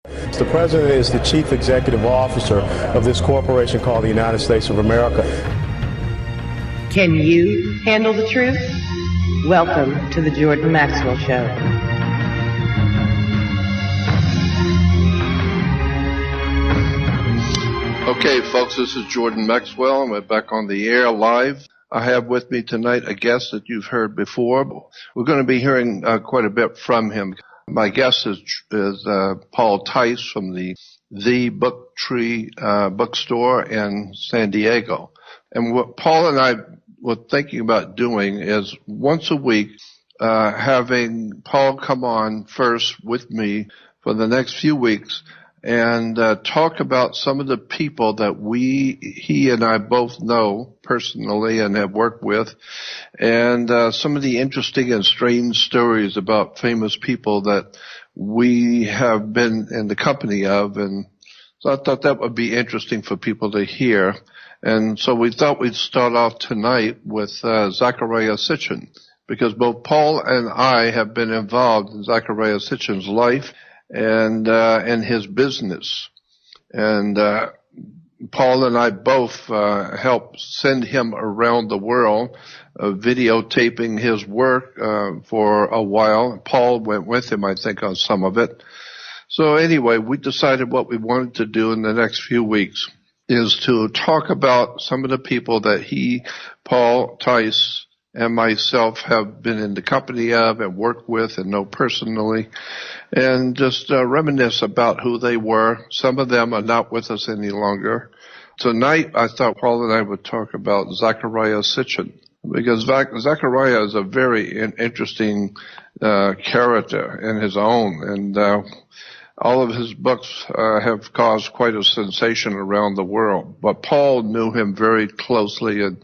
The president is the chief executive officer of this corporation called the United States of America. Can you handle the truth? Welcome to the Jordan Maxwell Show. Okay, folks, this is Jordan Maxwell, and we're back on the air live. I have with me tonight a guest that you've heard before. We're going to be hearing quite a bit from him. My guest is Paul Tice from the Book Tree bookstore in San Diego. And what Paul and I were thinking about doing is once a week having Paul come on first with me for the next few weeks and talk about some of the people that he and I both know personally and have worked with, and some of the interesting and strange stories about famous people that we have been in the company of. And so I thought that would be interesting for people to hear. And so we thought we'd start off tonight with Zecharia Sitchin, because both Paul and I have been involved in Zecharia Sitchin's life and his business. And Paul and I both helped send him around the world, videotaping his work for a while. Paul went with him, I think, on some of it. So anyway, we decided what we wanted to do in the next few weeks is to talk about some of the people that Paul Tice, and myself have been in the company of and worked with and know personally, and just reminisce about who they were. Some of them are not with us any longer. Tonight, I thought Paul and I would talk about Zecharia Sitchin, because Zecharia is a very interesting character in his own, and all of his books have caused quite a sensation around the world. But Paul knew him very closely and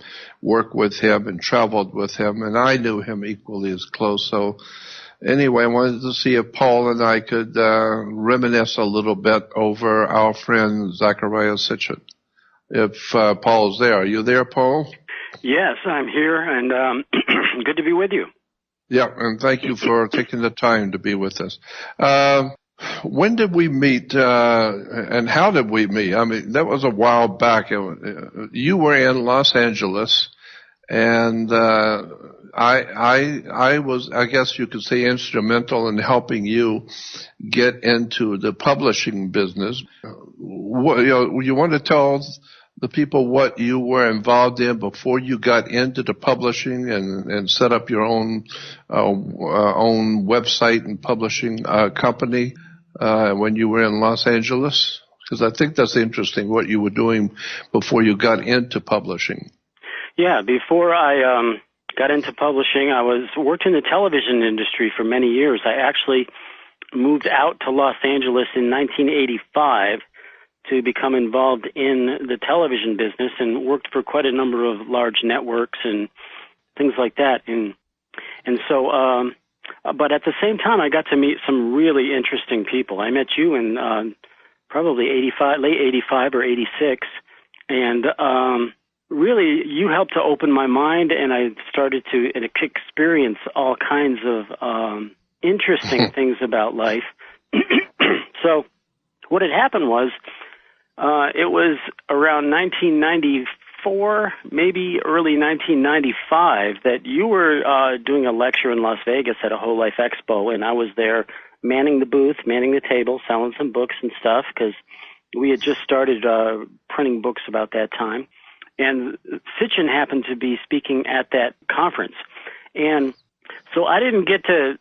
worked with him and traveled with him, and I knew him equally as close. So anyway, I wanted to see if Paul and I could reminisce a little bit over our friend Zecharia Sitchin. If Paul's there. Are you there, Paul? Yes, I'm here, and good to be with you. Yeah, and thank you for taking the time to be with us. When did we meet, and how did we meet? I mean, that was a while back. You were in Los Angeles, and I was, I guess you could say, instrumental in helping you get into the publishing business. You want to tell the people what you were involved in before you got into the publishing and set up your own website and publishing company when you were in Los Angeles? Because I think that's interesting, what you were doing before you got into publishing. Yeah, before I got into publishing, I worked in the television industry for many years. I actually moved out to Los Angeles in 1985 to become involved in the television business and worked for quite a number of large networks and things like that. And so, but at the same time, I got to meet some really interesting people. I met you in probably late 85 or 86, and really you helped to open my mind, and I started to experience all kinds of interesting things about life. So what had happened was, it was around 1994, maybe early 1995, that you were doing a lecture in Las Vegas at a Whole Life Expo, and I was there manning the booth, manning the table, selling some books and stuff, because we had just started printing books about that time. And Sitchin happened to be speaking at that conference. And so I didn't get to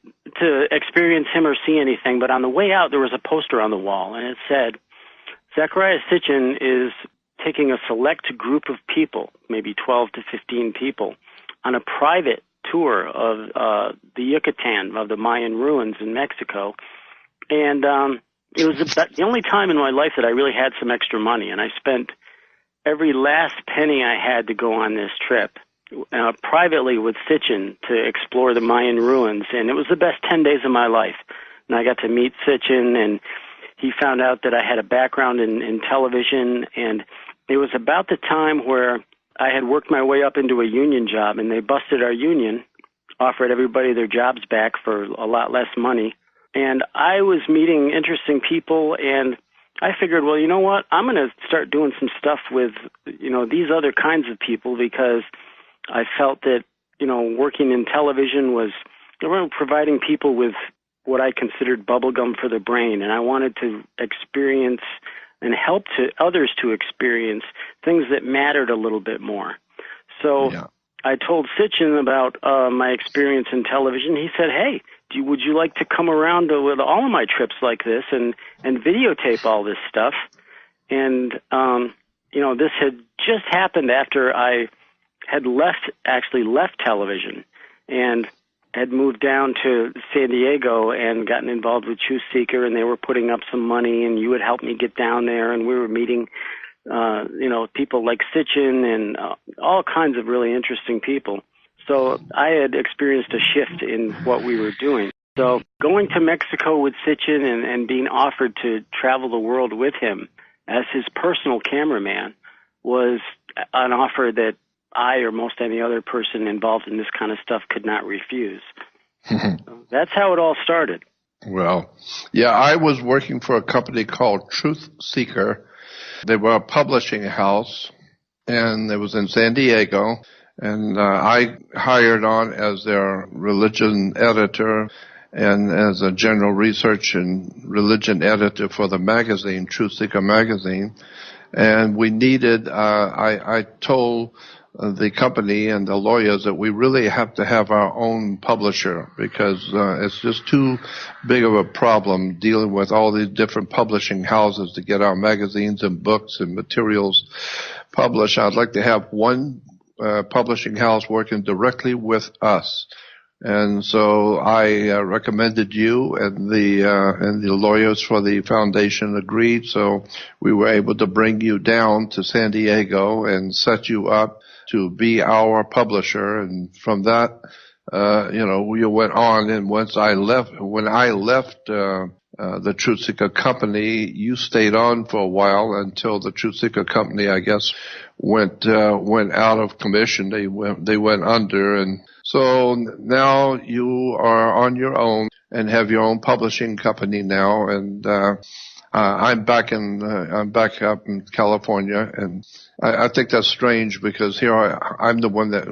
experience him or see anything, but on the way out, there was a poster on the wall, and it said, Zecharia Sitchin is taking a select group of people, maybe 12 to 15 people, on a private tour of the Yucatan, of the Mayan ruins in Mexico. And it was the only time in my life that I really had some extra money, and I spent every last penny I had to go on this trip privately with Sitchin to explore the Mayan ruins, and it was the best 10 days of my life. And I got to meet Sitchin, and he found out that I had a background in television, and it was about the time where I had worked my way up into a union job, and they busted our union, offered everybody their jobs back for a lot less money, And I was meeting interesting people, and I figured, well, you know what? I'm going to start doing some stuff with, these other kinds of people, because I felt that, working in television was providing people with what I considered bubblegum for the brain, and I wanted to experience and help others to experience things that mattered a little bit more. So I told Sitchin about my experience in television. He said, hey, would you like to come around with all of my trips like this and videotape all this stuff? And, this had just happened after I had left television and had moved down to San Diego and gotten involved with Truth Seeker, and they were putting up some money, and you would help me get down there, and we were meeting, people like Sitchin and all kinds of really interesting people. So I had experienced a shift in what we were doing. So going to Mexico with Sitchin and being offered to travel the world with him as his personal cameraman was an offer that I or most any other person involved in this kind of stuff could not refuse. So that's how it all started. Well, yeah, I was working for a company called Truth Seeker. They were a publishing house, and it was in San Diego. And I hired on as their religion editor and as a general research and religion editor for the magazine, Truth Seeker magazine. And we needed, I told the company and the lawyers that we really have to have our own publisher, because it's just too big of a problem dealing with all these different publishing houses to get our magazines and books and materials published. I'd like to have one publishing house working directly with us. And so I recommended you, and the lawyers for the foundation agreed. So we were able to bring you down to San Diego and set you up to be our publisher. And from that, we went on. And when I left the Truth Seeker company, you stayed on for a while until the Truth Seeker company, I guess, went out of commission. They went under, and so now you are on your own and have your own publishing company now. And I'm back up in California, and I think that's strange, because here I'm the one that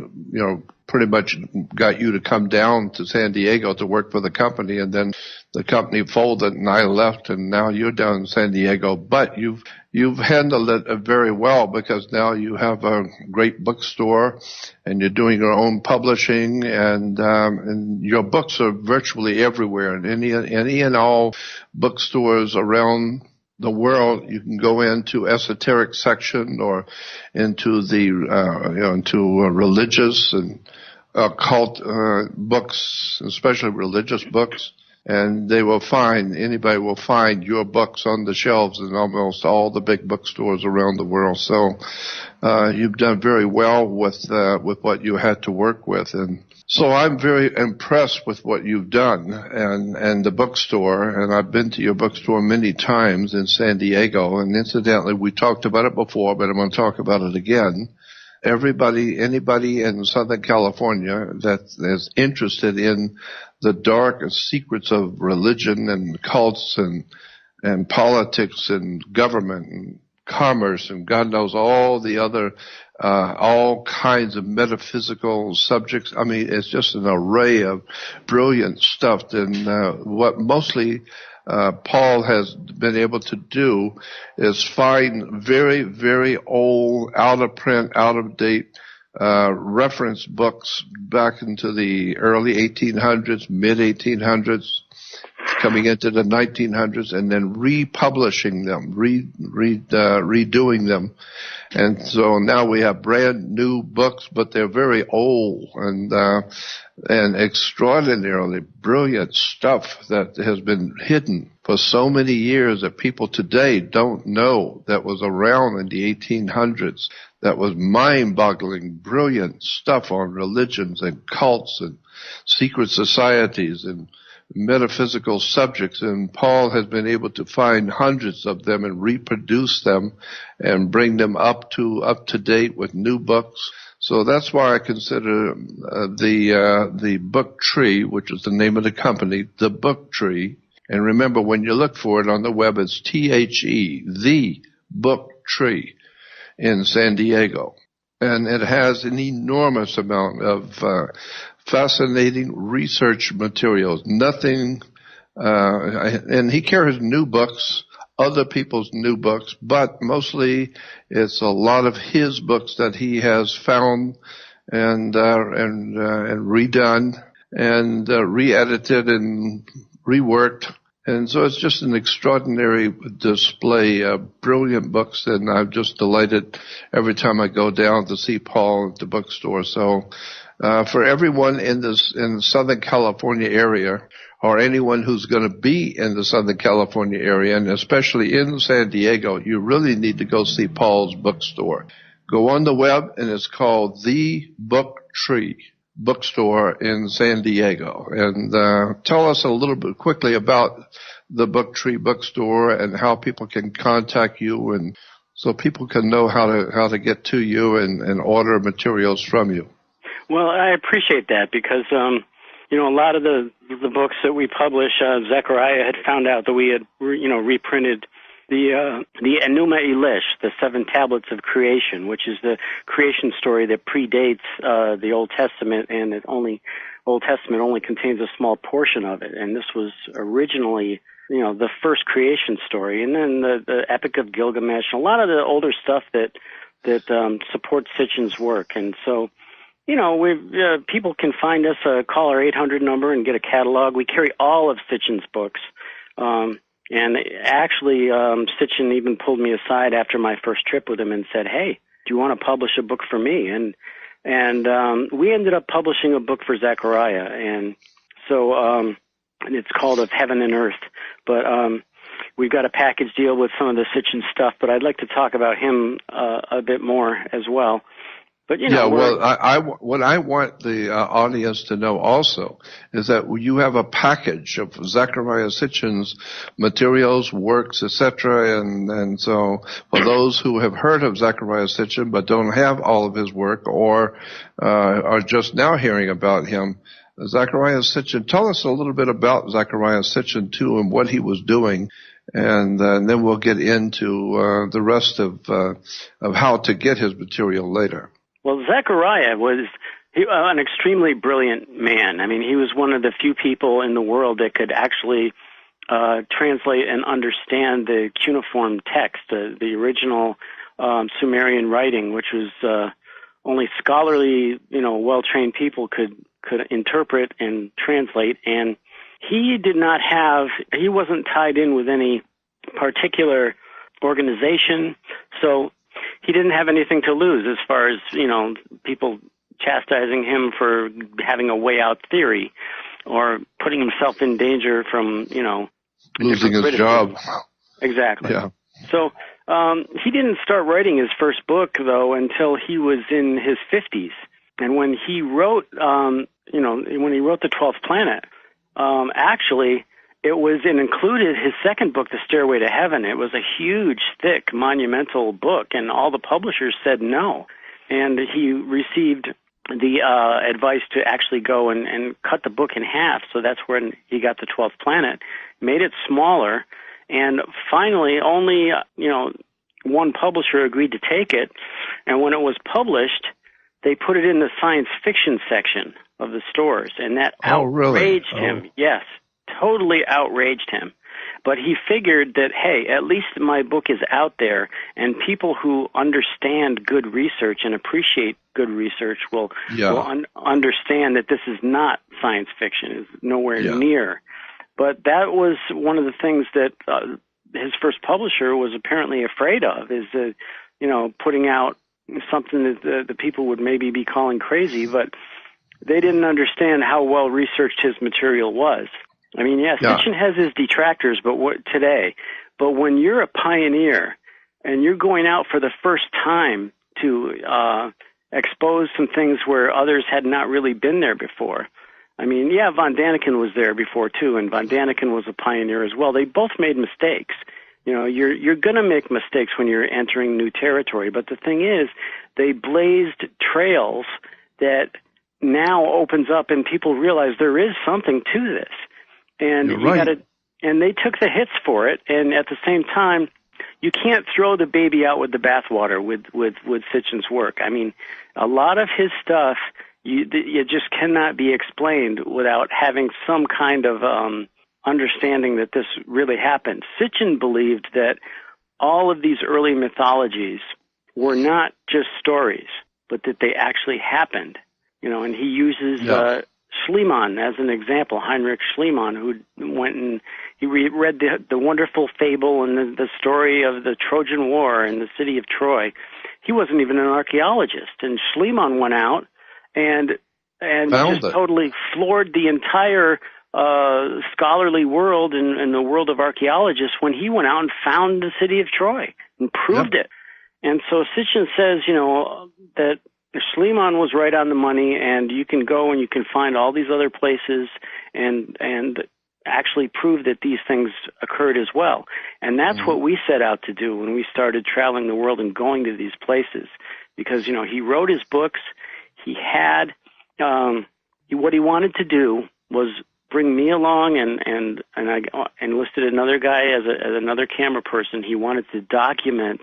pretty much got you to come down to San Diego to work for the company, and then the company folded and I left, and now you're down in San Diego. But you've handled it very well, because now you have a great bookstore and you're doing your own publishing, and your books are virtually everywhere, and any and all bookstores around the world. You can go into esoteric section or into the into religious and occult books, especially religious books, and anybody will find your books on the shelves in almost all the big bookstores around the world. So you've done very well with what you had to work with. And so I'm very impressed with what you've done and the bookstore, and I've been to your bookstore many times in San Diego, and incidentally, we talked about it before, but I'm going to talk about it again. Anybody in Southern California that is interested in the dark secrets of religion and cults and politics and government and commerce and God knows all the other all kinds of metaphysical subjects. I mean, it's just an array of brilliant stuff. And what mostly Paul has been able to do is find very, very old, out of print, out of date reference books back into the early 1800s, mid 1800s, coming into the 1900s, and then republishing them, redoing them. And so now we have brand new books, but they're very old and extraordinarily brilliant stuff that has been hidden for so many years that people today don't know that was around in the 1800s. That was mind-boggling, brilliant stuff on religions and cults and secret societies and metaphysical subjects, and Paul has been able to find hundreds of them and reproduce them and bring them up to date with new books. So that's why I consider the book tree, which is the name of the company, the book tree, And remember, when you look for it on the web, it's THE, The Book Tree in San Diego. And it has an enormous amount of fascinating research materials. Nothing, and he carries new books, other people's new books, but mostly it's a lot of his books that he has found and redone and re-edited and reworked. And so it's just an extraordinary display of brilliant books, and I'm just delighted every time I go down to see Paul at the bookstore. So for everyone in the Southern California area, or anyone who's going to be in the Southern California area, and especially in San Diego, you really need to go see Paul's bookstore. Go on the web, and it's called The Book Tree Bookstore in San Diego. And tell us a little bit quickly about the Book Tree Bookstore and how people can contact you, and so people can know how to get to you and order materials from you. Well, I appreciate that because a lot of the books that we publish, Zecharia had found out that we had reprinted the Enuma Elish, the 7 tablets of creation, which is the creation story that predates the Old Testament, and Old Testament only contains a small portion of it. And this was originally, the first creation story, and then the Epic of Gilgamesh, and a lot of the older stuff that supports Sitchin's work. And so, people can find us, call our 800 number and get a catalog. We carry all of Sitchin's books. And actually, Sitchin even pulled me aside after my first trip with him and said, "Hey, do you want to publish a book for me?" And we ended up publishing a book for Zecharia, and so it's called Of Heaven and Earth. But we've got a package deal with some of the Sitchin stuff. But I'd like to talk about him a bit more as well. But what I want the audience to know also is that you have a package of Zecharia Sitchin's materials, works, etc. And so for those who have heard of Zecharia Sitchin but don't have all of his work or are just now hearing about him, Zecharia Sitchin, tell us a little bit about Zecharia Sitchin too and what he was doing. And then we'll get into the rest of how to get his material later. Well, Zecharia was an extremely brilliant man. I mean, he was one of the few people in the world that could actually translate and understand the cuneiform text, the original Sumerian writing, which was only scholarly, well-trained people could interpret and translate. And he wasn't tied in with any particular organization, so he didn't have anything to lose as far as, people chastising him for having a way out theory or putting himself in danger from, losing his job. Exactly. Yeah. So he didn't start writing his first book, though, until he was in his 50s. And when he wrote, when he wrote The 12th Planet, actually, it was included his second book, The Stairway to Heaven. It was a huge, thick, monumental book, and all the publishers said no. And he received the advice to actually go and cut the book in half. So that's when he got The 12th Planet, made it smaller, and finally only, one publisher agreed to take it. And when it was published, they put it in the science fiction section of the stores, and that outraged him. Yes. Totally outraged him. But he figured that, hey, at least my book is out there, and people who understand good research and appreciate good research will understand that this is not science fiction. It's nowhere near. But that was one of the things that his first publisher was apparently afraid of, is that, putting out something that the people would maybe be calling crazy, but they didn't understand how well researched his material was. I mean, Sitchin has his detractors, but when you're a pioneer and you're going out for the first time to expose some things where others had not really been there before. I mean, Von Daniken was there before too, and Von Daniken was a pioneer as well. They both made mistakes. You're going to make mistakes when you're entering new territory, but the thing is, they blazed trails that now opens up, and people realize there is something to this. And and they took the hits for it. And at the same time, you can't throw the baby out with the bathwater with Sitchin's work. I mean, a lot of his stuff, you just cannot be explained without having some kind of understanding that this really happened. Sitchin believed that all of these early mythologies were not just stories, but that they actually happened. And he uses Schliemann as an example, Heinrich Schliemann, who went and he read the wonderful fable and the story of the Trojan War and the city of Troy. He wasn't even an archaeologist, and Schliemann went out and just totally floored the entire scholarly world and the world of archaeologists when he went out and found the city of Troy and proved it. And so Sitchin says, that Schliemann was right on the money, and you can go and you can find all these other places and actually prove that these things occurred as well. And that's what we set out to do when we started traveling the world and going to these places. Because, he wrote his books. He had what he wanted to do was bring me along, and I enlisted another guy as another camera person. He wanted to document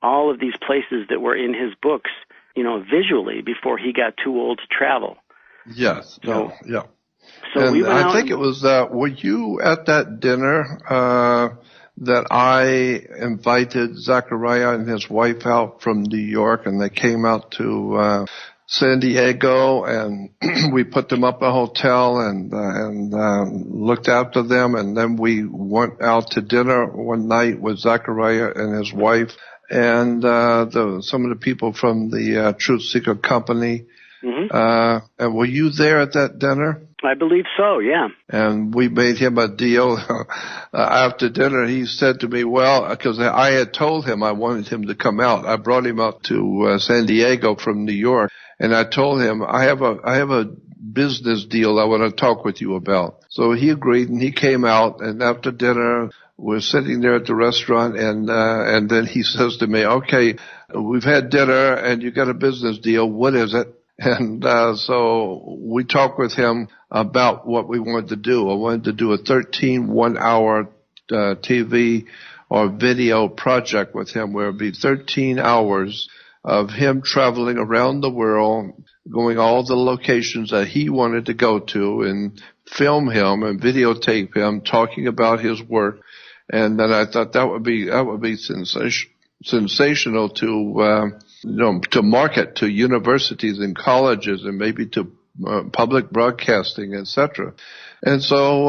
all of these places that were in his books, visually before he got too old to travel. Yes. So, yeah. So and we went I think it was, were you at that dinner that I invited Zecharia and his wife out from New York, and they came out to San Diego, and we put them up a hotel and looked after them, and then we went out to dinner one night with Zecharia and his wife and some of the people from the Truth Seeker Company. And were you there at that dinner? I believe so, yeah. And we made him a deal. After dinner, he said to me, well, because I had told him I wanted him to come out. I brought him up to San Diego from New York, and I told him, I have a business deal I want to talk with you about. So he agreed, and he came out, and after dinner, we're sitting there at the restaurant, and then he says to me, okay, we've had dinner, and you got a business deal. What is it? And so we talked with him about what we wanted to do. I wanted to do a 13 one-hour TV or video project with him where it would be 13 hours of him traveling around the world, going all the locations that he wanted to go to, and film him and videotape him talking about his work. And then I thought that would be sensational to market to universities and colleges and maybe to public broadcasting, etc. And so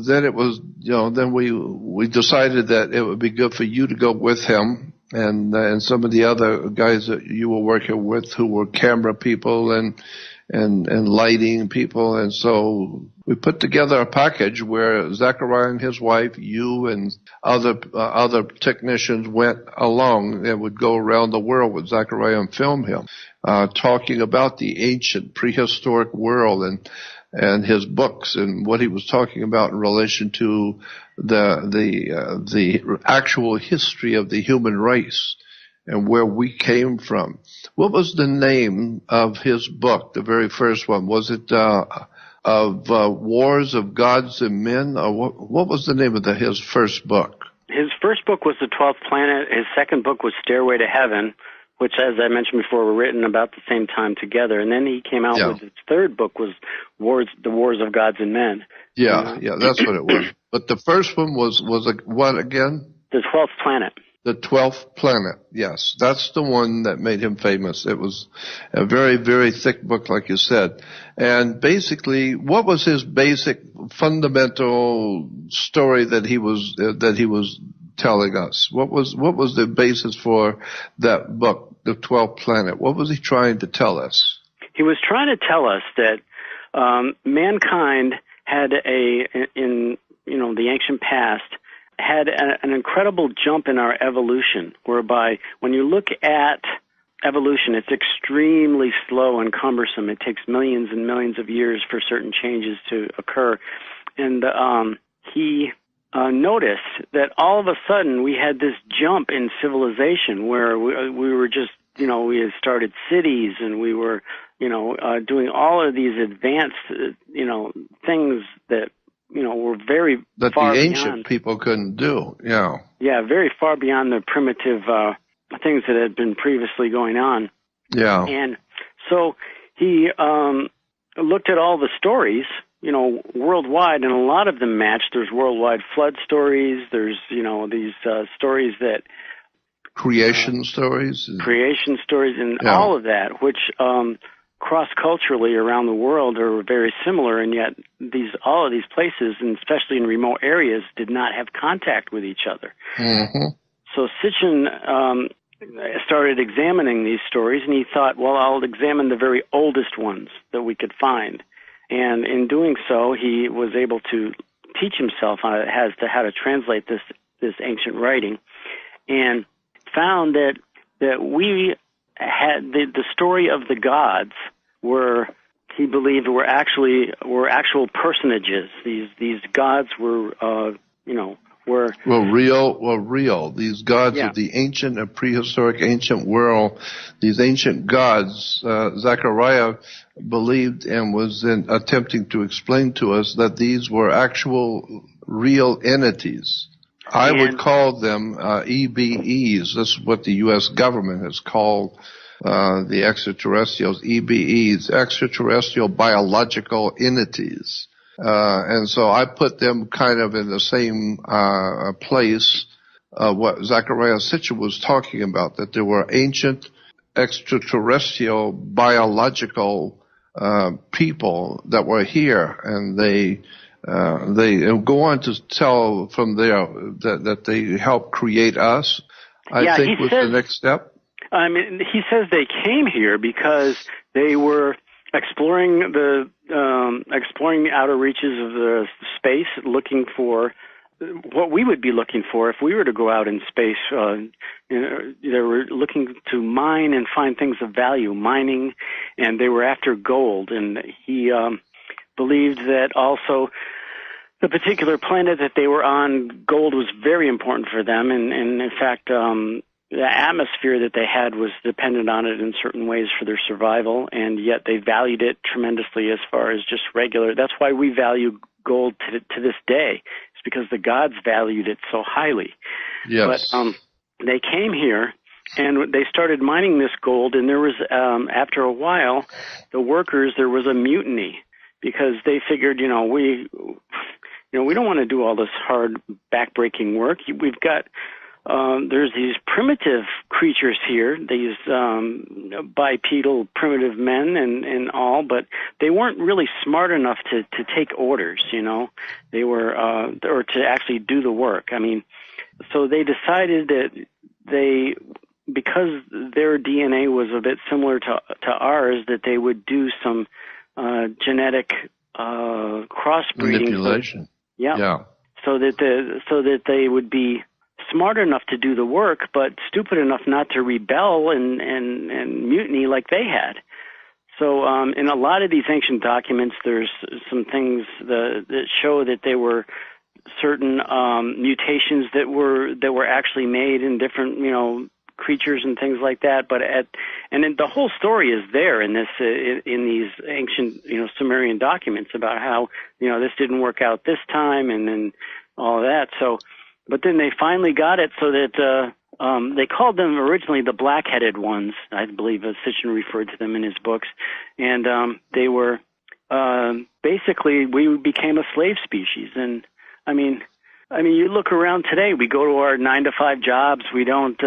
then it was, then we decided that it would be good for you to go with him and some of the other guys that you were working with who were camera people and lighting people. And so we put together a package where Zecharia and his wife, you and other technicians went along and would go around the world with Zecharia and film him, talking about the ancient prehistoric world and his books and what he was talking about in relation to the actual history of the human race and where we came from. What was the name of his book, the very first one? Was it Wars of Gods and Men? Or what was the name of his first book? His first book was The 12th Planet. His second book was Stairway to Heaven, which, as I mentioned before, were written about the same time together. And then he came out with his third book, was The Wars of Gods and Men. Yeah, that's what it was. But the first one was what again? The 12th Planet. The 12th Planet, yes. That's the one that made him famous. It was a very, very thick book, like you said. And basically, what was his basic fundamental story that he was telling us? What was the basis for that book, The 12th Planet? What was he trying to tell us? He was trying to tell us that mankind had in the ancient past had an incredible jump in our evolution, whereby when you look at evolution, it's extremely slow and cumbersome. It takes millions and millions of years for certain changes to occur. And he noticed that all of a sudden we had this jump in civilization where we were just, we had started cities and we were, doing all of these advanced, things that were very that far the ancient beyond, people couldn't do. Yeah. Yeah, very far beyond the primitive things that had been previously going on. Yeah. And so he looked at all the stories, worldwide, and a lot of them matched. There's worldwide flood stories. There's, these stories that Creation stories. creation stories, and all of that, which cross-culturally around the world are very similar, and yet all of these places, and especially in remote areas, did not have contact with each other. Mm-hmm. So Sitchin started examining these stories, and he thought, well, I'll examine the very oldest ones that we could find. And in doing so, he was able to teach himself how to translate this ancient writing, and found that we had the story of the gods he believed were actual personages. These gods were real. These gods of the ancient and prehistoric ancient world, these ancient gods, Zecharia believed and was attempting to explain to us that these were actual real entities. I would call them EBEs. This is what the U.S. government has called the extraterrestrials, EBEs, extraterrestrial biological entities. And so I put them kind of in the same place what Zecharia Sitchin was talking about, that there were ancient extraterrestrial biological people that were here, and they go on to tell from there that they helped create us. I think was the next step. I mean, he says they came here because they were exploring the outer reaches of the space, looking for what we would be looking for if we were to go out in space. They were looking to mine and find things of value, mining, and they were after gold. And he believed that also the particular planet that they were on, gold was very important for them. And in fact, the atmosphere that they had was dependent on it in certain ways for their survival, and yet they valued it tremendously as far as just regular. That's why we value gold to this day. It's because the gods valued it so highly. Yes. But they came here, and they started mining this gold, and there was, after a while, there was a mutiny, because they figured, we don't want to do all this hard, backbreaking work. We've got there's these primitive creatures here, these bipedal primitive men and all, but they weren't really smart enough to take orders, They were, or to actually do the work. I mean, so they decided that because their DNA was a bit similar to ours, that they would do some genetic crossbreeding. Manipulation. Yeah. So that they would be smart enough to do the work, but stupid enough not to rebel and mutiny like they had. So in a lot of these ancient documents, there's some things that show that there were certain mutations that were actually made in different creatures and things like that. But the whole story is there in these ancient Sumerian documents about how this didn't work out this time, and then all that. So. But then they finally got it so that they called them originally the black-headed ones, I believe Sitchin referred to them in his books. And they were basically, we became a slave species. And I mean, you look around today, we go to our 9-to-5 jobs. We don't,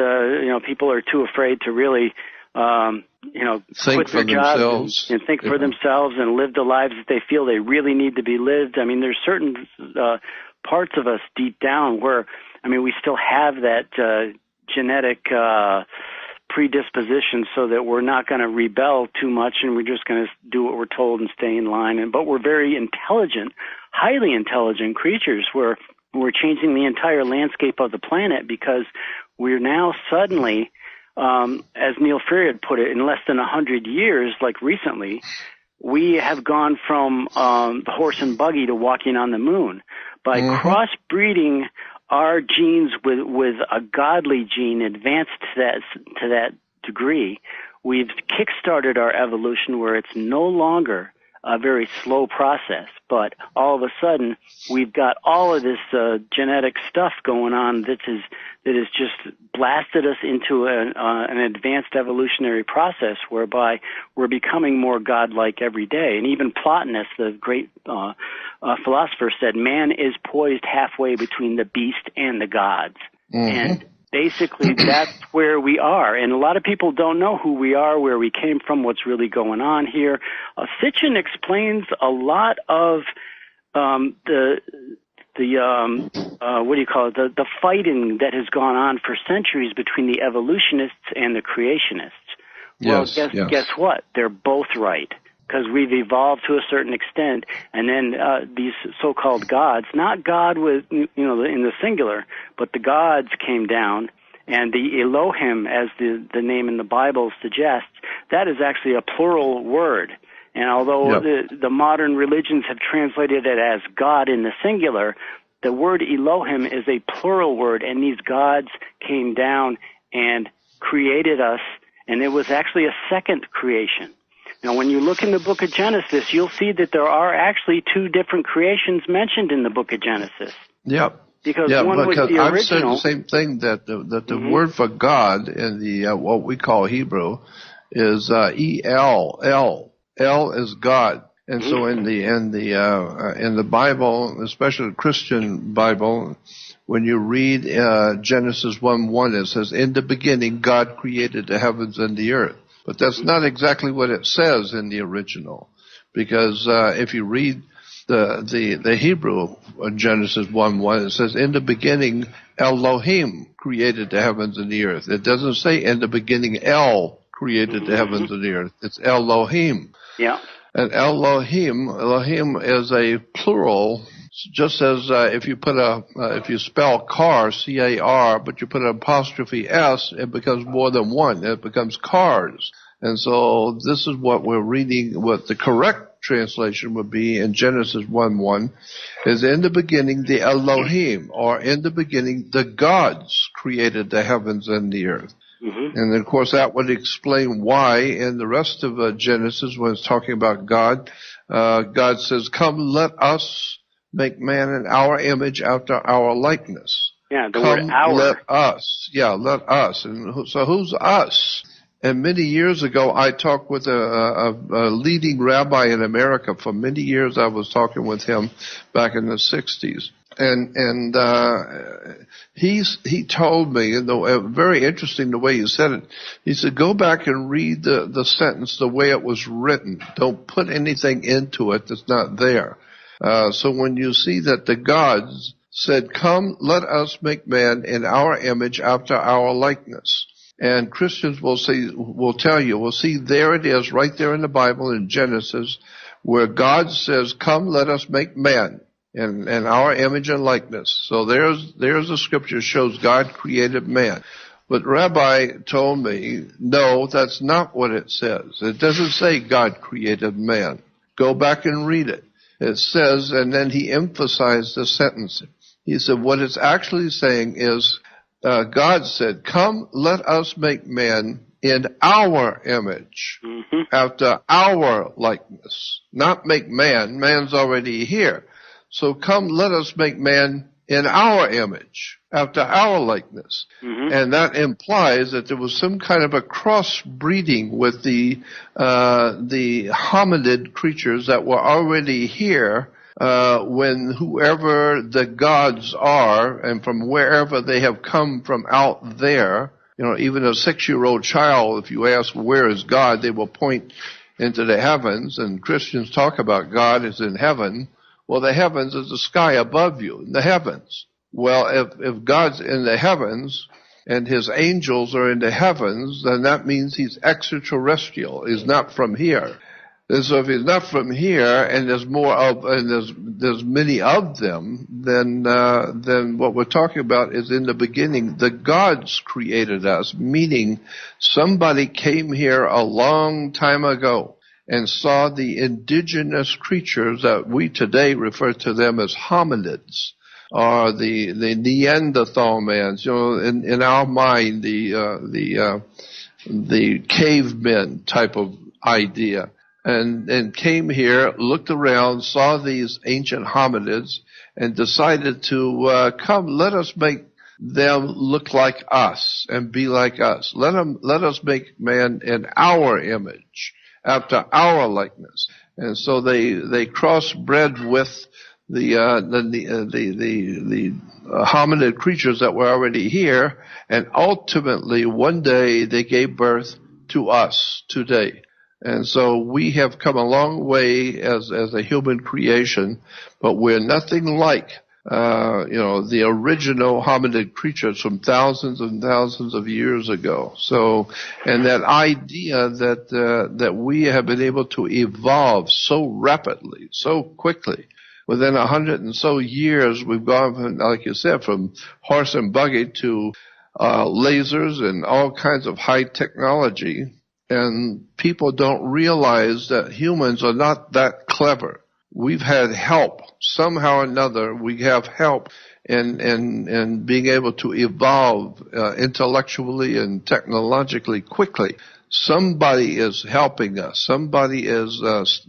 people are too afraid to really, think quit their jobs and think for themselves and live the lives that they feel they really need to be lived. I mean, there's certain parts of us deep down where, we still have that genetic predisposition, so that we're not going to rebel too much, and we're just going to do what we're told and stay in line. But we're very intelligent, highly intelligent creatures. We're changing the entire landscape of the planet, because we're now suddenly, as Neil Ferry had put it, in less than 100 years, like recently, we have gone from the horse and buggy to walking on the moon. By crossbreeding our genes with a godly gene advanced to that degree, we've kickstarted our evolution where it's no longer a very slow process. But all of a sudden, we've got all of this genetic stuff going on that has just blasted us into an advanced evolutionary process whereby we're becoming more godlike every day. And even Plotinus, the great philosopher, said man is poised halfway between the beast and the gods. Mm-hmm. And basically, that's where we are. And a lot of people don't know who we are, where we came from, what's really going on here. Sitchin explains a lot of the fighting that has gone on for centuries between the evolutionists and the creationists. Well, guess what? They're both right, because we've evolved to a certain extent, and then these so-called gods, not God with, in the singular, but the gods came down, and the Elohim, as the name in the Bible suggests, that is actually a plural word. And although the modern religions have translated it as God in the singular, the word Elohim is a plural word, and these gods came down and created us, and it was actually a second creation. Now, when you look in the book of Genesis, you'll see that there are actually two different creations mentioned in the book of Genesis. Yep. Because one was the original. I've said the same thing, that the word for God in the what we call Hebrew is El. El is God. And so in the Bible, especially the Christian Bible, when you read Genesis 1:1, it says, "In the beginning, God created the heavens and the earth." But that's not exactly what it says in the original, because if you read the Hebrew Genesis 1:1, it says, "In the beginning, Elohim created the heavens and the earth." It doesn't say, "In the beginning, El created the heavens and the earth." It's Elohim. Yeah. And Elohim is a plural, just as if you put if you spell car, C-A-R, but you put an apostrophe S, it becomes more than one. It becomes cars. And so this is what we're reading, what the correct translation would be in Genesis 1:1, is in the beginning the Elohim, or in the beginning the gods created the heavens and the earth. Mm-hmm. And of course that would explain why in the rest of Genesis, when it's talking about God, God says, "Come, let us make man in our image after our likeness." Yeah, the word "our." Let us. Yeah, let us. And so who's us? And many years ago, I talked with a leading rabbi in America. For many years, I was talking with him back in the 60s. And he told me, very interesting the way he said it. He said, "Go back and read the sentence the way it was written. Don't put anything into it that's not there." So when you see that the gods said, "Come, let us make man in our image after our likeness," and Christians will tell you, see, there it is right there in the Bible in Genesis, where God says, "Come, let us make man in our image and likeness." So there's a scripture shows God created man. But Rabbi told me, no, that's not what it says. It doesn't say God created man. Go back and read it. It says, and then he emphasized the sentence. He said, what it's actually saying is, God said, "Come, let us make man in our image, after our likeness." Not make man. Man's already here. So come, let us make man in our image, after our likeness. Mm-hmm. And that implies that there was some kind of a crossbreeding with the hominid creatures that were already here, when whoever the gods are, and from wherever they have come from out there, even a 6-year-old child, if you ask where is God, they will point into the heavens, and Christians talk about God is in heaven. Well, the heavens is the sky above you, in the heavens. Well, if God's in the heavens and his angels are in the heavens, then that means he's extraterrestrial. He's not from here. And so if he's not from here, and there's many of them, then what we're talking about is in the beginning, the gods created us, meaning somebody came here a long time ago and saw the indigenous creatures that we today refer to them as hominids, or the Neanderthal mans. In our mind, the cavemen type of idea. and came here, looked around, saw these ancient hominids, and decided to come. Let us make them look like us and be like us. Let us make man in our image, after our likeness. And so they crossbred with the hominid creatures that were already here, and ultimately one day they gave birth to us today. And so we have come a long way as a human creation, but we're nothing like the original hominid creatures from thousands and thousands of years ago. So, and that idea that we have been able to evolve so rapidly, so quickly. Within 100 and so years, we've gone from, like you said, from horse and buggy to lasers and all kinds of high technology. And people don't realize that humans are not that clever. We've had help. Somehow or another, we have help in being able to evolve intellectually and technologically quickly. Somebody is helping us. Somebody is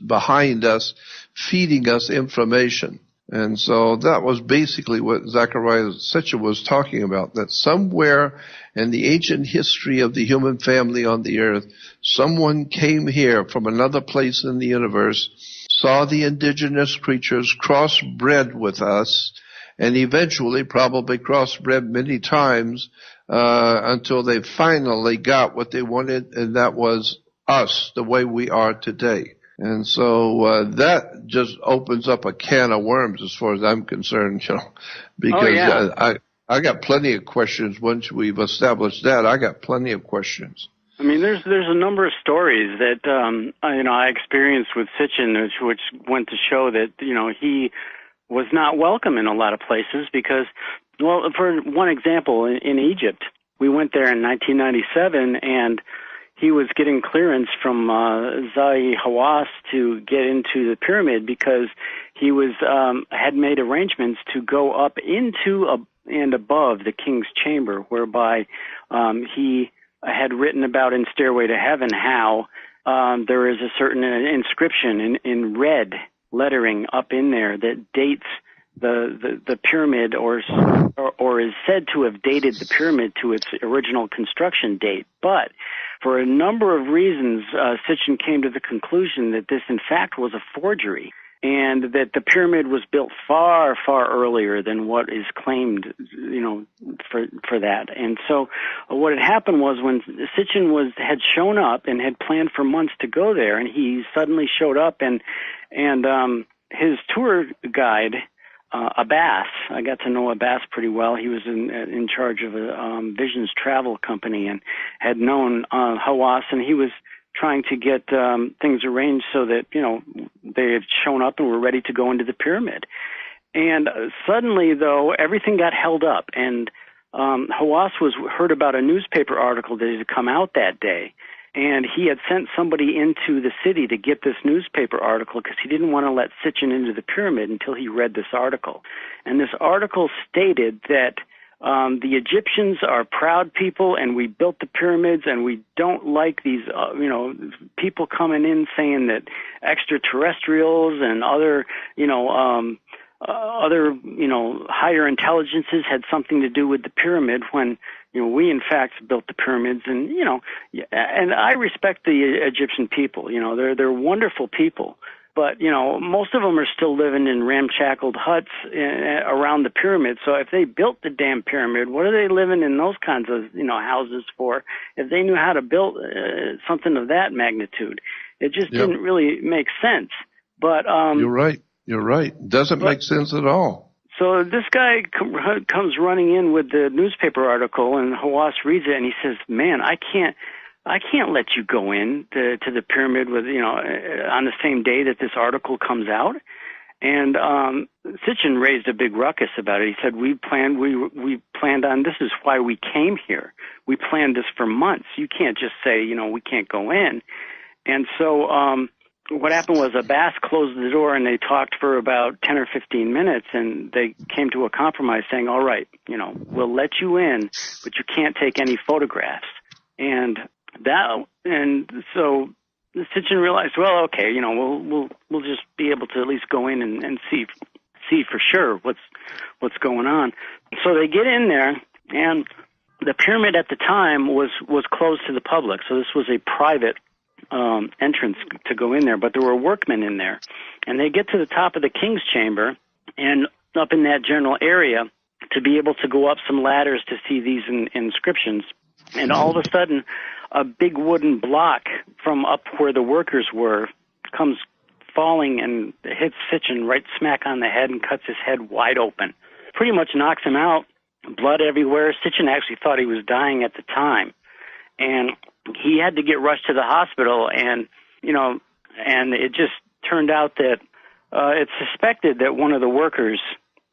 behind us, feeding us information. And so that was basically what Zecharia Sitchin was talking about, that somewhere in the ancient history of the human family on the earth, someone came here from another place in the universe, saw the indigenous creatures, crossbred with us, and eventually probably crossbred many times until they finally got what they wanted, and that was us, the way we are today. And so that just opens up a can of worms as far as I'm concerned, because I got plenty of questions once we've established that. I got plenty of questions. I mean, there's a number of stories that I experienced with Sitchin, which went to show that he was not welcome in a lot of places because, well, for one example, in Egypt, we went there in 1997 and he was getting clearance from Zahi Hawass to get into the pyramid because he was had made arrangements to go up into and above the king's chamber, whereby he had written about in Stairway to Heaven how there is a certain inscription in red lettering up in there that dates the pyramid or is said to have dated the pyramid to its original construction date. But for a number of reasons, Sitchin came to the conclusion that this in fact was a forgery, and that the pyramid was built far, far earlier than what is claimed, for that. And so what had happened was when Sitchin had shown up and had planned for months to go there, and he suddenly showed up, and his tour guide, Abbas, I got to know Abbas pretty well. He was in charge of a Visions travel company and had known Hawass, and he was trying to get things arranged so that, they had shown up and were ready to go into the pyramid. And suddenly, though, everything got held up, and Hawass heard about a newspaper article that had come out that day, and he had sent somebody into the city to get this newspaper article because he didn't want to let Sitchin into the pyramid until he read this article. And this article stated that the Egyptians are proud people, and we built the pyramids, and we don't like these, people coming in saying that extraterrestrials and other, higher intelligences had something to do with the pyramid when, we in fact built the pyramids. And, and I respect the Egyptian people. They're wonderful people. But, most of them are still living in ramshackled huts around the pyramid. So if they built the damn pyramid, what are they living in those kinds of, houses for? If they knew how to build something of that magnitude, it just didn't really make sense. But You're right. Doesn't make sense at all. So this guy comes running in with the newspaper article, and Hawass reads it, and he says, "Man, I can't let you go in to the pyramid with, on the same day that this article comes out." And Sitchin raised a big ruckus about it. He said, we planned on, this is why we came here. We planned this for months. You can't just say, we can't go in. And so what happened was Abbas closed the door, and they talked for about 10 or 15 minutes, and they came to a compromise saying, all right, we'll let you in, but you can't take any photographs. And so Sitchin realized, well, okay, we'll just be able to at least go in and see for sure what's going on. So they get in there, and the pyramid at the time was closed to the public. So this was a private entrance to go in there, but there were workmen in there, and they get to the top of the king's chamber and up in that general area to be able to go up some ladders to see these inscriptions. And all of a sudden, a big wooden block from up where the workers were comes falling and hits Sitchin right smack on the head and cuts his head wide open. Pretty much knocks him out, blood everywhere. Sitchin actually thought he was dying at the time. And he had to get rushed to the hospital, and it just turned out that it's suspected that one of the workers,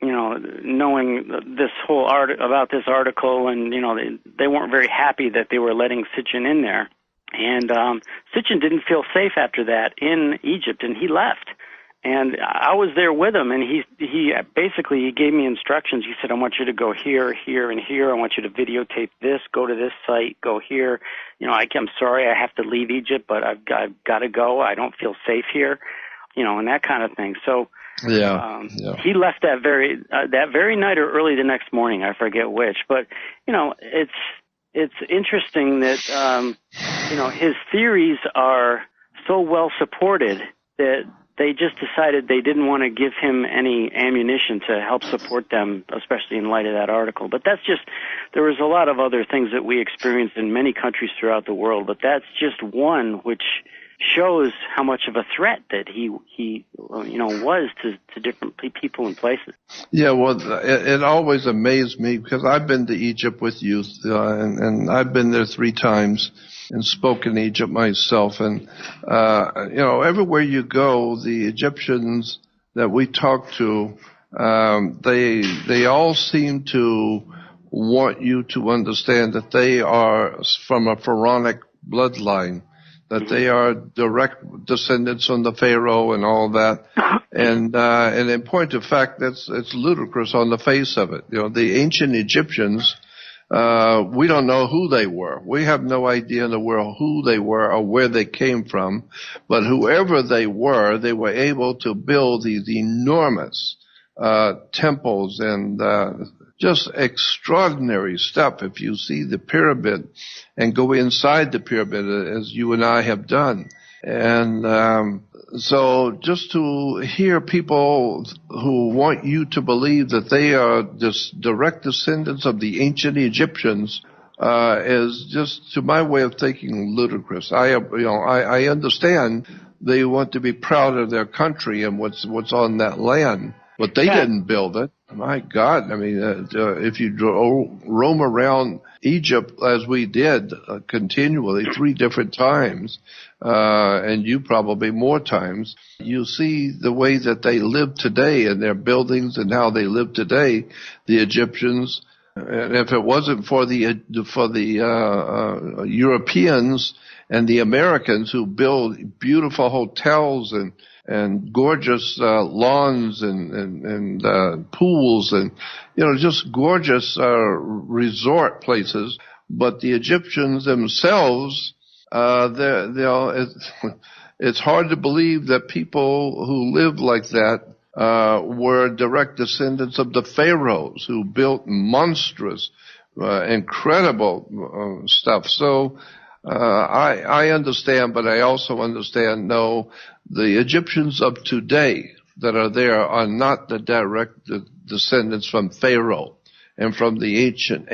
knowing this whole about this article, and they weren't very happy that they were letting Sitchin in there, and Sitchin didn't feel safe after that in Egypt, and he left. And I was there with him, and he basically gave me instructions. He said, I want you to go here, here, and here. I want you to videotape this, go to this site, go here. I'm sorry I have to leave Egypt, but I've got to go. I don't feel safe here, and that kind of thing. So he left that very night or early the next morning. I forget which. But, it's interesting that, his theories are so well supported that they just decided they didn't want to give him any ammunition to help support them, especially in light of that article. But there was a lot of other things that we experienced in many countries throughout the world, but that's just one which shows how much of a threat that he was to different people and places. Yeah, well, it always amazed me because I've been to Egypt with youth, and I've been there 3 times and spoken in Egypt myself. And, everywhere you go, the Egyptians that we talk to, they all seem to want you to understand that they are from a pharaonic bloodline, that they are direct descendants on the Pharaoh and all that. And in point of fact, it's ludicrous on the face of it. The ancient Egyptians, we don't know who they were. We have no idea in the world who they were or where they came from. But whoever they were able to build these enormous temples and just extraordinary stuff. If you see the pyramid and go inside the pyramid, as you and I have done. And so just to hear people who want you to believe that they are just direct descendants of the ancient Egyptians is just, to my way of thinking, ludicrous. I understand they want to be proud of their country and what's on that land, but they didn't build it. My God, I mean, if you roam around Egypt as we did continually 3 different times, and you probably more times, you see the way that they live today and their buildings and how they live today, the Egyptians. And if it wasn't for the Europeans and the Americans who build beautiful hotels and gorgeous lawns and pools and just gorgeous resort places, but the Egyptians themselves, it's hard to believe that people who lived like that were direct descendants of the pharaohs who built monstrous, incredible stuff. So I understand, but I also understand, no, the Egyptians of today that are there are not the direct descendants from Pharaoh and from the ancient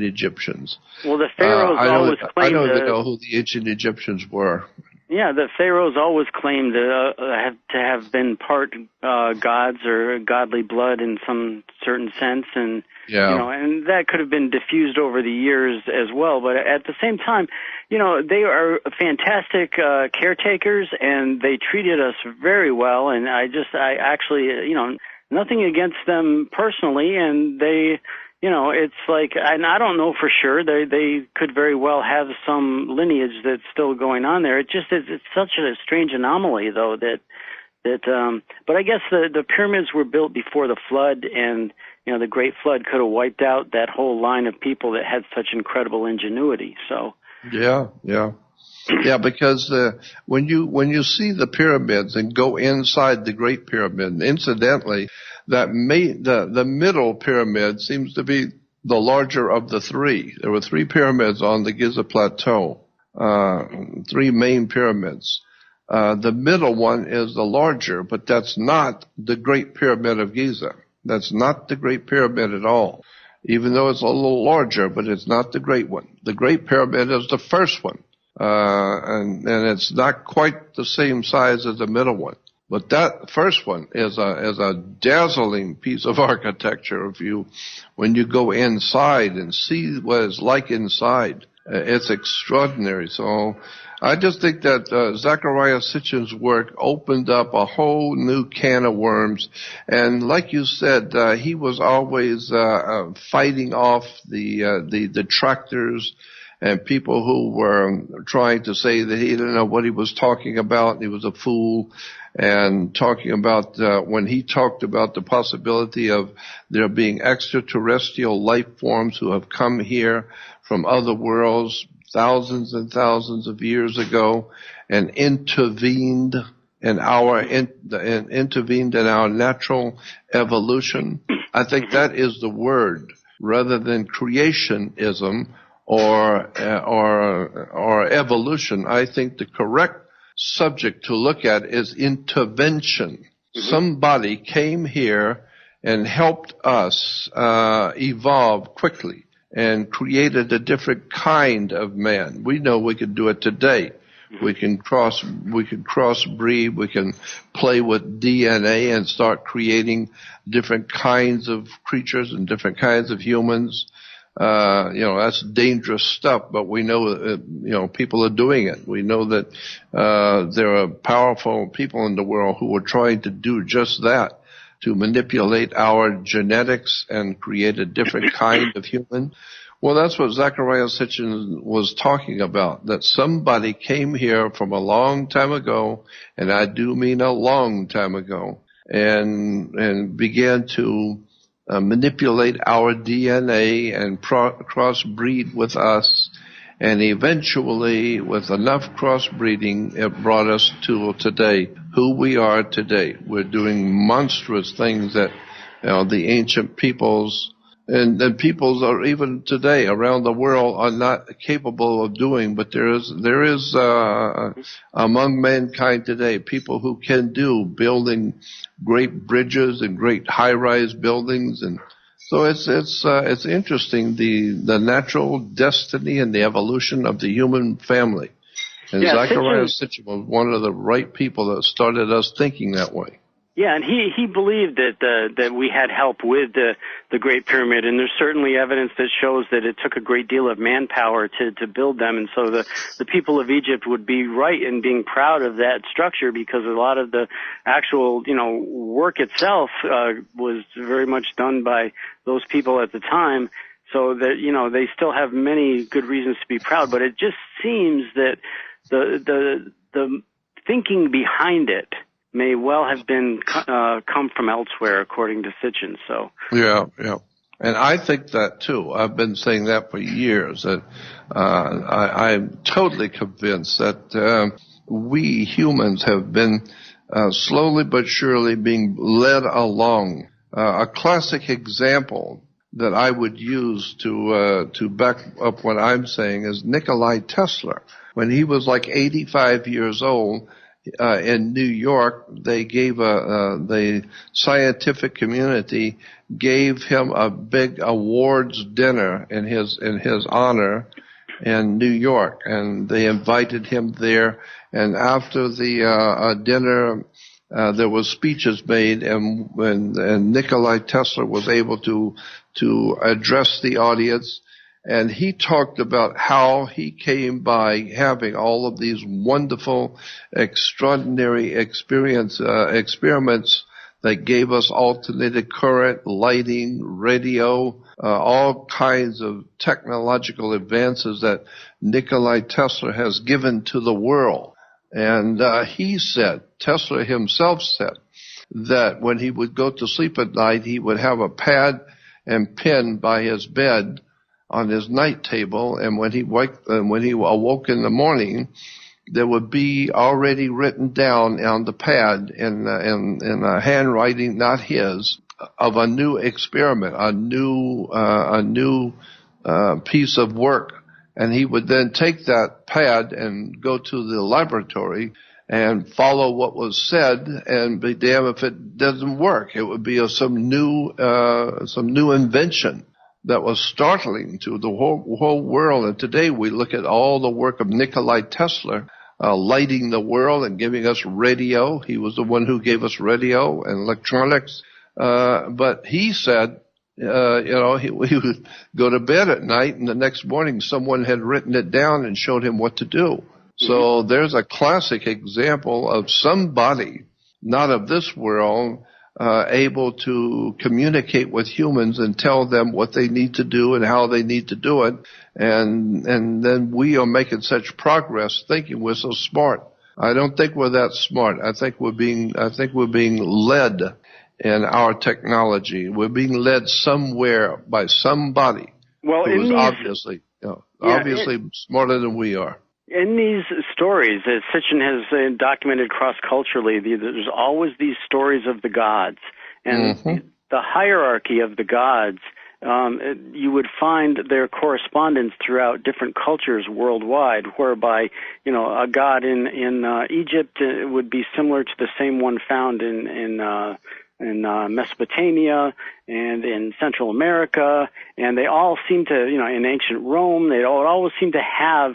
Egyptians. Well, the pharaohs always claimed I don't even know who the ancient Egyptians were. Yeah, the pharaohs always claimed to have been part gods or godly blood in some certain sense, and and that could have been diffused over the years as well. But at the same time, they are fantastic caretakers, and they treated us very well. And I actually, nothing against them personally, and they. It's like, and I don't know for sure. They could very well have some lineage that's still going on there. It's such a strange anomaly, though, that but I guess the pyramids were built before the flood, and the Great Flood could have wiped out that whole line of people that had such incredible ingenuity. So yeah. Yeah, because when you see the pyramids and go inside the Great Pyramid, incidentally, the middle pyramid seems to be the larger of the three. There were three pyramids on the Giza Plateau, three main pyramids. The middle one is the larger, but that's not the Great Pyramid of Giza. That's not the Great Pyramid at all, even though it's a little larger, but it's not the Great one. The Great Pyramid is the first one, and it's not quite the same size as the middle one. But that first one is a dazzling piece of architecture. When you go inside and see what it's like inside, it's extraordinary. So I just think that Zecharia Sitchin's work opened up a whole new can of worms. And like you said, he was always fighting off the detractors and people who were trying to say that he didn't know what he was talking about, he was a fool, and talking about when he talked about the possibility of there being extraterrestrial life forms who have come here from other worlds thousands and thousands of years ago and intervened in our natural evolution. I think that is the word, rather than creationism or evolution. I think the correct subject to look at is intervention. Mm-hmm. Somebody came here and helped us evolve quickly and created a different kind of man. We know we can do it today. Mm-hmm. We can crossbreed, we can play with DNA and start creating different kinds of creatures and different kinds of humans. That's dangerous stuff, but we know, people are doing it. We know that, there are powerful people in the world who are trying to do just that, to manipulate our genetics and create a different kind of human. Well, that's what Zecharia Sitchin was talking about, that somebody came here from a long time ago, and I do mean a long time ago, and began to manipulate our DNA and crossbreed with us, and eventually, with enough crossbreeding, it brought us to today, who we are today. We're doing monstrous things that the ancient peoples and peoples are even today around the world are not capable of doing. But there is among mankind today people who can do, building great bridges and great high-rise buildings, and so it's interesting, the natural destiny and the evolution of the human family. And Zecharia Sitchin was one of the right people that started us thinking that way. Yeah, and he believed that we had help with the Great Pyramid, and there's certainly evidence that shows that it took a great deal of manpower to build them, and so the people of Egypt would be right in being proud of that structure, because a lot of the actual work itself was very much done by those people at the time. So that they still have many good reasons to be proud, but it just seems that the thinking behind it may well have been come from elsewhere, according to Sitchin. So yeah, and I think that too. I've been saying that for years. That I'm totally convinced that we humans have been slowly but surely being led along. A classic example that I would use to back up what I'm saying is Nikola Tesla. When he was like 85 years old, in New York, they gave the scientific community gave him a big awards dinner in his honor in New York, and they invited him there. And after the dinner, there was speeches made, and Nikola Tesla was able to address the audience. And he talked about how he came by having all of these wonderful, extraordinary experiments that gave us alternating current, lighting, radio, all kinds of technological advances that Nikola Tesla has given to the world. And Tesla himself said, that when he would go to sleep at night, he would have a pad and pen by his bed, on his night table, and when he awoke in the morning, there would be already written down on the pad in a handwriting, not his, of a new experiment, a new piece of work. And he would then take that pad and go to the laboratory and follow what was said, and be damned if it doesn't work. It would be some new invention that was startling to the whole world. And today we look at all the work of Nikola Tesla, lighting the world and giving us radio. He was the one who gave us radio and electronics. But he said, he would go to bed at night, and the next morning someone had written it down and showed him what to do. So there's a classic example of somebody, not of this world, able to communicate with humans and tell them what they need to do and how they need to do it. And then we are making such progress thinking we're so smart. I don't think we're that smart. I think we're being led in our technology. We're being led somewhere by somebody who is obviously smarter than we are. In these stories that Sitchin has documented cross-culturally, there's always these stories of the gods. And the hierarchy of the gods, you would find their correspondence throughout different cultures worldwide, whereby, a god in Egypt would be similar to the same one found in Mesopotamia and in Central America, and they all seem to, in ancient Rome, they all always seem to have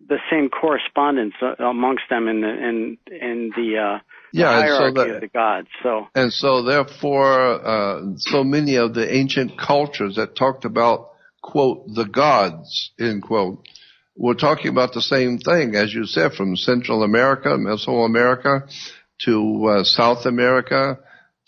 the same correspondence amongst them in the hierarchy of the gods. So therefore, so many of the ancient cultures that talked about, quote, the gods, end quote, were talking about the same thing, as you said, from Central America, Mesoamerica, to South America,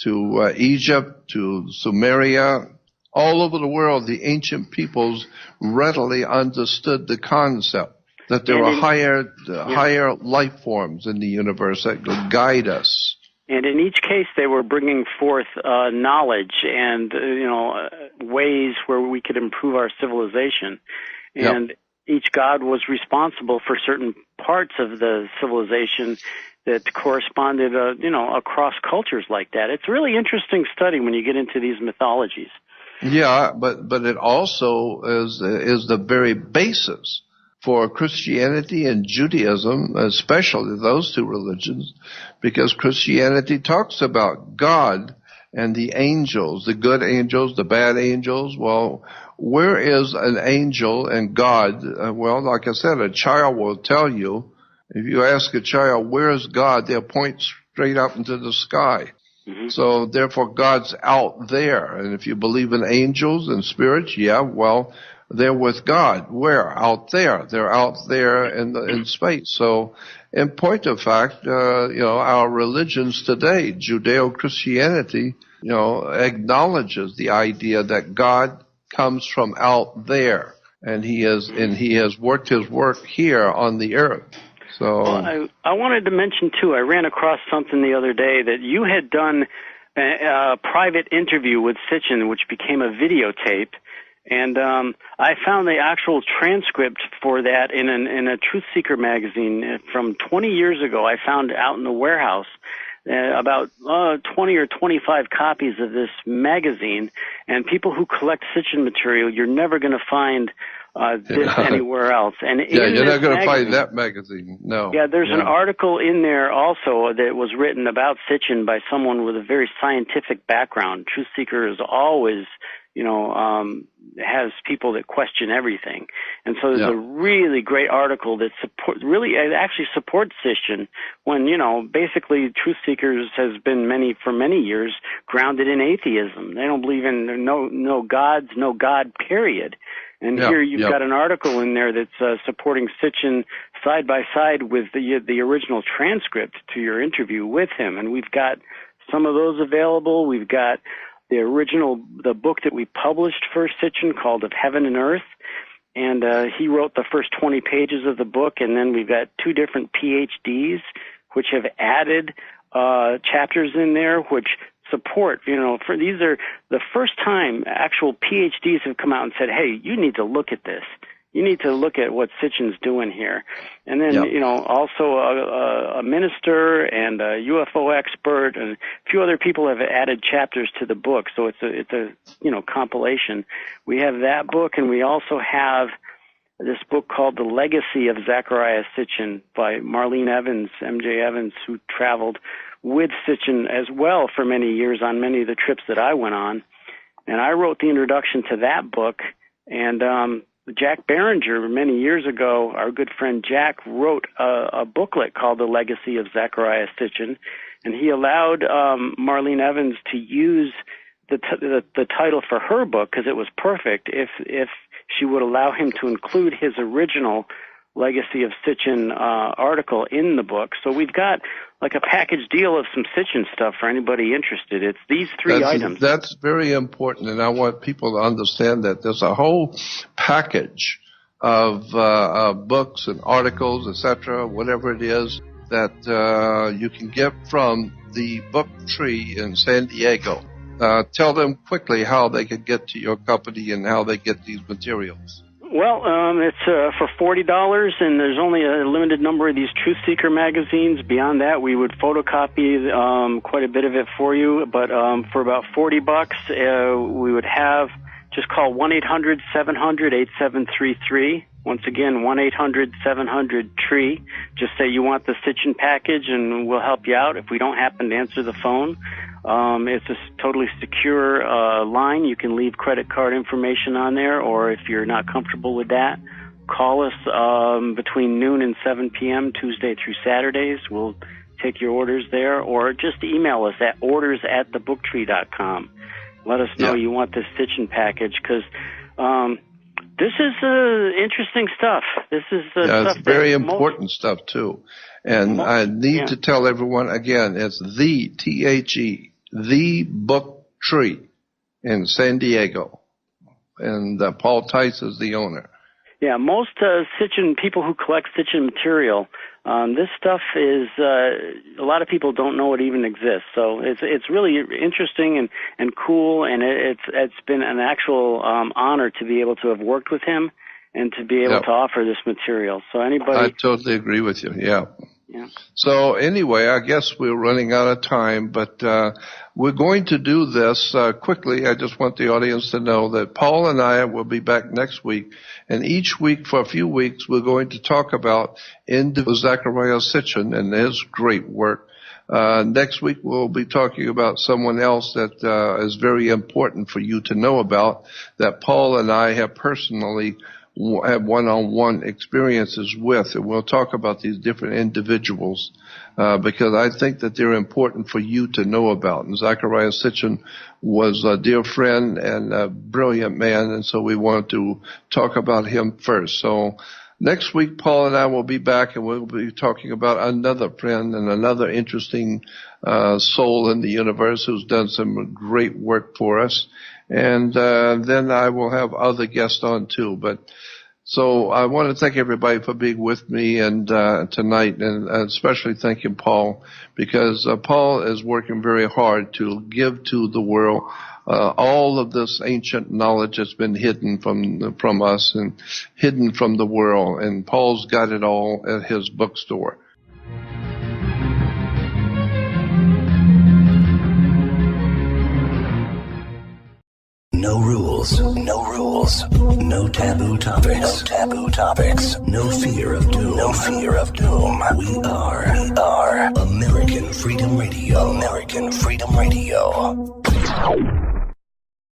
to Egypt, to Sumeria. All over the world, the ancient peoples readily understood the concept that there were higher life forms in the universe that could guide us. And in each case, they were bringing forth knowledge and ways where we could improve our civilization. And each god was responsible for certain parts of the civilization that corresponded, across cultures like that. It's a really interesting study when you get into these mythologies. Yeah, but it also is the very basis for Christianity and Judaism, especially those two religions, because Christianity talks about God and the angels, the good angels, the bad angels. Well, where is an angel and God? Well, like I said, a child will tell you. If you ask a child, where is God? They'll point straight up into the sky. So therefore God's out there. And if you believe in angels and spirits, they're with God. Where? Out there. They're out there in space. So in point of fact, our religions today, Judeo-Christianity, acknowledges the idea that God comes from out there, and he has worked his work here on the earth. So I wanted to mention too, I ran across something the other day that you had done a private interview with Sitchin, which became a videotape. And I found the actual transcript for that in a Truth Seeker magazine from 20 years ago. I found out in the warehouse about 20 or 25 copies of this magazine. And people who collect Sitchin material, you're never going to find this anywhere else. And you're not going to find that magazine. No. Yeah, there's an article in there also that was written about Sitchin by someone with a very scientific background. Truth Seeker is always has people that question everything. And so there's a really great article that actually supports Sitchin when, basically Truth Seekers has been for many years grounded in atheism. They don't believe in no gods, no God, period. And here you've got an article in there that's supporting Sitchin side by side with the original transcript to your interview with him. And we've got some of those available. We've got the book that we published for Sitchin called Of Heaven and Earth. And he wrote the first 20 pages of the book. And then we've got two different PhDs which have added chapters in there which support. For these are the first time actual PhDs have come out and said, "Hey, you need to look at this. You need to look at what Sitchin's doing here." And then, also a minister and a UFO expert and a few other people have added chapters to the book. So it's a compilation. We have that book, and we also have this book called The Legacy of Zecharia Sitchin by Marlene Evans, MJ Evans, who traveled with Sitchin as well for many years on many of the trips that I went on. And I wrote the introduction to that book, and Jack Barringer, many years ago, our good friend Jack, wrote a booklet called The Legacy of Zecharia Sitchin, and he allowed Marlene Evans to use the title for her book because it was perfect if she would allow him to include his original Legacy of Sitchin article in the book. So we've got like a package deal of some Sitchin stuff for anybody interested. It's these three items. That's very important, and I want people to understand that there's a whole package of books and articles, etc., whatever it is, that you can get from the book tree in San Diego. Tell them quickly how they could get to your company and how they get these materials. Well, it's for $40, and there's only a limited number of these Truth Seeker magazines. Beyond that, we would photocopy quite a bit of it for you. But for about $40, we would have just call 1-800-700-8733. Once again, 1-800-700-TREE. Just say you want the Sitchin package, and we'll help you out if we don't happen to answer the phone. It's a totally secure line. You can leave credit card information on there, or if you're not comfortable with that, call us between noon and 7 p.m. Tuesday through Saturdays. We'll take your orders there, or just email us at orders@thebooktree.com. Let us know you want this Sitchin package, because this is interesting stuff. This is stuff it's very important stuff, too. And I need to tell everyone again, it's the THE, the Book Tree in San Diego. And Paul Tice is the owner. Yeah, most Sitchin people who collect Sitchin material, this stuff is, a lot of people don't know it even exists. So it's really interesting and cool, and it's been an actual honor to be able to have worked with him and to be able to offer this material. So anybody... I totally agree with you, yeah. So anyway, I guess we're running out of time, but we're going to do this quickly. I just want the audience to know that Paul and I will be back next week, and each week for a few weeks we're going to talk about Zecharia Sitchin and his great work. Next week we'll be talking about someone else that is very important for you to know about, that Paul and I have personally have one-on-one experiences with, and we'll talk about these different individuals because I think that they're important for you to know about. And Zecharia Sitchin was a dear friend and a brilliant man, and so we wanted to talk about him first. So next week, Paul and I will be back, and we'll be talking about another friend and another interesting soul in the universe who's done some great work for us. And then I will have other guests on too. But so I want to thank everybody for being with me and tonight, and especially thanking Paul, because Paul is working very hard to give to the world all of this ancient knowledge that's been hidden from us and hidden from the world. And Paul's got it all at his bookstore. No rules, no rules, no taboo topics, no fear of doom, We are American Freedom Radio.